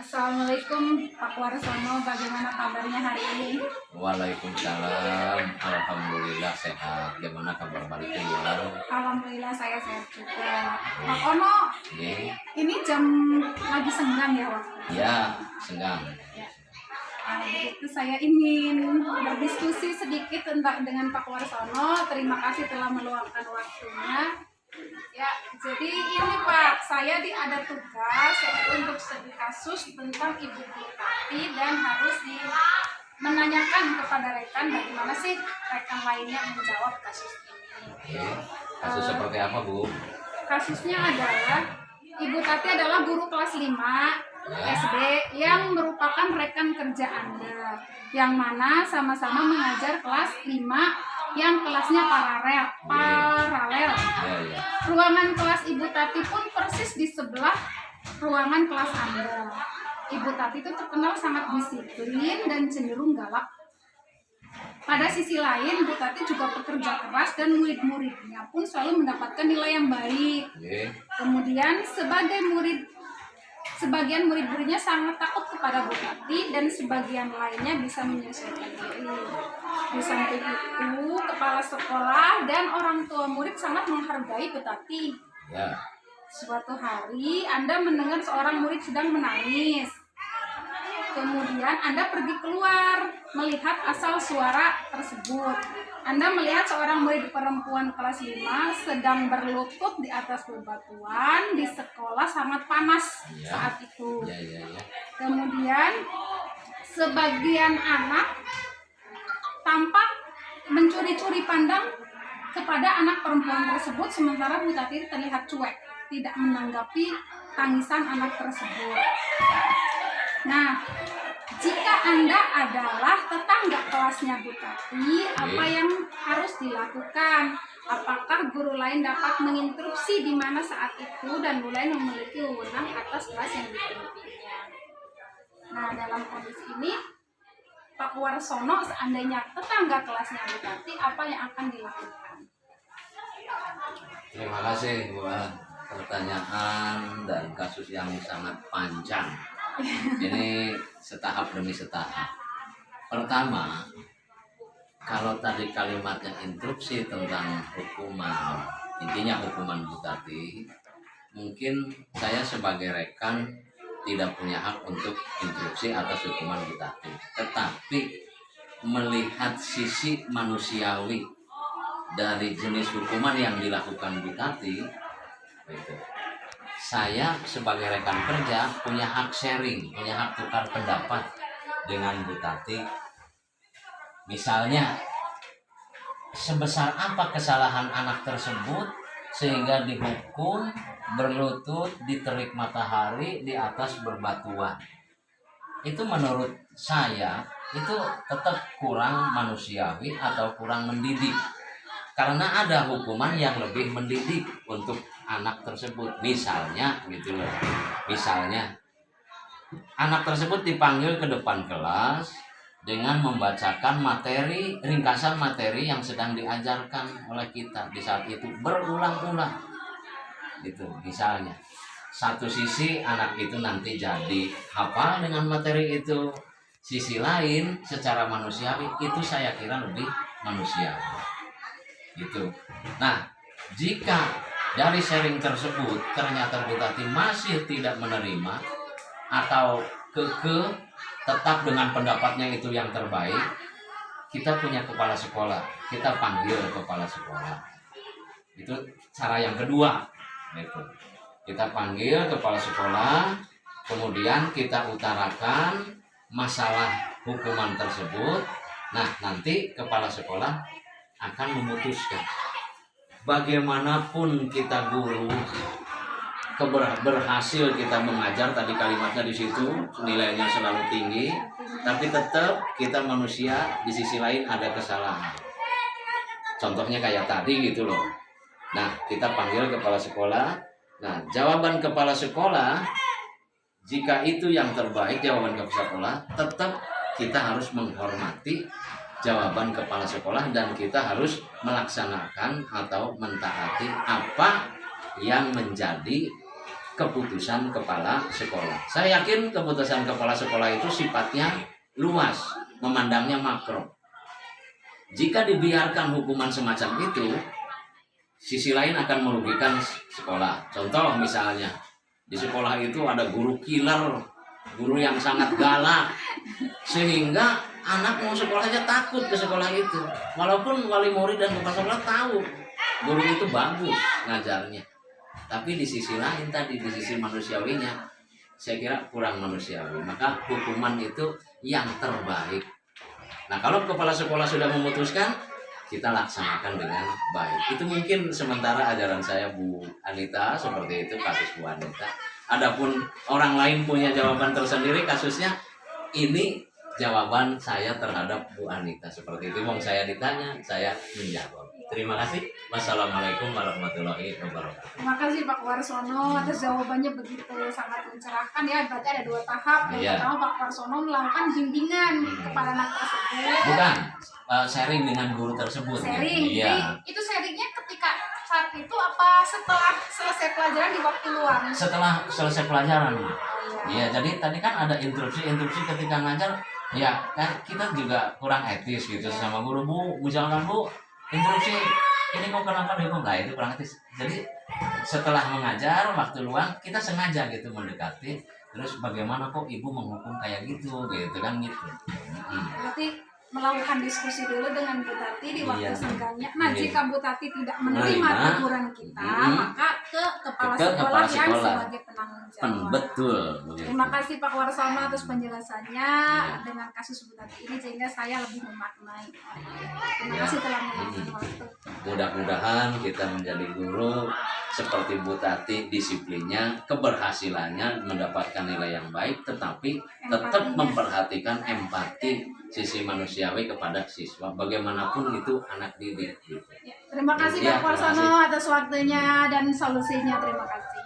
Assalamualaikum Pak Warsono, bagaimana kabarnya hari ini? Waalaikumsalam. Alhamdulillah sehat. Gimana kabar baliknya ya? Alhamdulillah saya sehat juga. Pak Ono, Iya. ini jam lagi senggang ya waktu? Ya, senggang. Ya. Begitu saya ingin berdiskusi sedikit dengan Pak Warsono. Terima kasih telah meluangkan waktunya. Ya, jadi ini Pak, saya ada tugas untuk studi kasus tentang Ibu Bupati dan harus menanyakan kepada rekan bagaimana sih rekan lainnya menjawab kasus ini. Oke. Kasus seperti apa, Bu? Kasusnya adalah Ibu Tati adalah guru kelas 5 SD yang merupakan rekan kerja Anda, yang mana sama-sama mengajar kelas 5 yang kelasnya paralel. Ya. Ruangan kelas Ibu Tati pun persis di sebelah ruangan kelas Anda. Ibu Tati itu terkenal sangat disiplin dan cenderung galak. Pada sisi lain, Bu Tati juga pekerja keras dan murid-muridnya pun selalu mendapatkan nilai yang baik. Kemudian sebagian murid-muridnya sangat takut kepada Bu Tati dan sebagian lainnya bisa menyesuaikan diri. Di samping itu, kepala sekolah dan orang tua murid sangat menghargai Bu Tati. Ya. Suatu hari, Anda mendengar seorang murid sedang menangis. Kemudian Anda pergi keluar melihat asal suara tersebut. Anda melihat seorang murid perempuan kelas 5 sedang berlutut di atas bebatuan di sekolah sangat panas saat itu. Ya. Kemudian sebagian anak tampak mencuri-curi pandang kepada anak perempuan tersebut, sementara Bu Tati terlihat cuek, tidak menanggapi tangisan anak tersebut. Nah, jika Anda adalah tetangga kelasnya Bu Tati, apa yang harus dilakukan? Apakah guru lain dapat menginstruksi di mana saat itu dan mulai memiliki wewenang atas kelas yang dipimpinnya? Nah, dalam kondisi ini, Pak Warsono seandainya tetangga kelasnya Bu Tati, apa yang akan dilakukan? Terima kasih buat pertanyaan dan kasus yang sangat panjang. Ini setahap demi setahap. Pertama, kalau tadi kalimatnya instruksi tentang hukuman, intinya hukuman Bu Tati, mungkin saya sebagai rekan tidak punya hak untuk instruksi atas hukuman Bu Tati. Tetapi melihat sisi manusiawi dari jenis hukuman yang dilakukan Bu Tati, itu saya sebagai rekan kerja punya hak sharing, punya hak tukar pendapat dengan Bu Tati. Misalnya, sebesar apa kesalahan anak tersebut sehingga dihukum berlutut di terik matahari di atas berbatuan. Itu menurut saya itu tetap kurang manusiawi atau kurang mendidik. Karena ada hukuman yang lebih mendidik untuk anak tersebut. Misalnya gitu loh. Misalnya anak tersebut dipanggil ke depan kelas dengan membacakan ringkasan materi yang sedang diajarkan oleh kita di saat itu berulang-ulang. Gitu misalnya. Satu sisi anak itu nanti jadi hafal dengan materi itu. Sisi lain secara manusiawi itu saya kira lebih manusiawi. Gitu. Nah, jika dari sharing tersebut ternyata Bu Tati masih tidak menerima atau tetap dengan pendapatnya itu yang terbaik, kita punya kepala sekolah, kita panggil kepala sekolah. Itu cara yang kedua. Gitu. Kita panggil kepala sekolah, kemudian kita utarakan masalah hukuman tersebut. Nah, nanti kepala sekolah akan memutuskan. Bagaimanapun kita guru berhasil kita mengajar, tadi kalimatnya di situ nilainya selalu tinggi, tapi tetap kita manusia, di sisi lain ada kesalahan. Contohnya kayak tadi gitu loh. Nah, kita panggil kepala sekolah. Nah, jawaban kepala sekolah, jika itu yang terbaik jawaban kepala sekolah, tetap kita harus menghormati jawaban kepala sekolah dan kita harus melaksanakan atau mentaati apa yang menjadi keputusan kepala sekolah. Saya yakin keputusan kepala sekolah itu sifatnya luas, memandangnya makro. Jika dibiarkan hukuman semacam itu, sisi lain akan merugikan sekolah. Contoh misalnya, di sekolah itu ada guru killer, guru yang sangat galak, sehingga anak mau sekolah aja takut ke sekolah itu. Walaupun wali murid dan kepala sekolah tahu guru itu bagus ngajarnya, tapi di sisi lain tadi, di sisi manusiawinya, saya kira kurang manusiawi. Maka hukuman itu yang terbaik. Nah, kalau kepala sekolah sudah memutuskan, kita laksanakan dengan baik. Itu mungkin sementara ajaran saya, Bu Anita, seperti itu kasus Bu Anita. Adapun orang lain punya jawaban tersendiri kasusnya, ini jawaban saya terhadap Bu Anita. Seperti itu, mau saya ditanya, saya menjawab. Terima kasih. Wassalamualaikum warahmatullahi wabarakatuh. Terima kasih Pak Warsono atas jawabannya begitu sangat mencerahkan ya. Berarti ada 2 tahap. Yang Iya. pertama Pak Warsono melakukan bimbingan kepada anak tersebut. Bukan, sharing dengan guru tersebut. Sharing. Iya. Jadi itu sharingnya ketika saat itu apa setelah selesai pelajaran di waktu luang? Setelah selesai pelajaran. Oh, Iya, jadi tadi kan ada interupsi ketika ngajar. Ya, kan kita juga kurang etis gitu sama guru. Bu, misalkan Bu, interupsi ini kok kenapa dihukum? Nah, itu kurang etis. Jadi setelah mengajar waktu luang kita sengaja gitu mendekati, terus bagaimana kok ibu menghukum kayak gitu kan gitu. Berarti melakukan diskusi dulu dengan Bu Tati di waktu Iya. senggangnya. Nah, Iya. jika Bu Tati tidak menerima Menerima. teguran kita, Mm-mm. maka ke kepala Ke sekolah kepala yang sekolah. sebagai penanggung jawab. Betul. Begitu. Terima kasih Pak Warsono atas penjelasannya Iya. dengan kasus Bu Tati ini sehingga saya lebih memaknai. Terima kasih telah meluangkan waktu. Mudah-mudahan kita menjadi guru seperti Bu Tati, disiplinnya, keberhasilannya mendapatkan nilai yang baik, tetapi tetap Empatinya. memperhatikan empati sisi manusiawi kepada siswa, bagaimanapun itu anak didik. Gitu. Ya, terima kasih Iya, Pak terima Warsono atas waktunya dan solusinya. Terima kasih.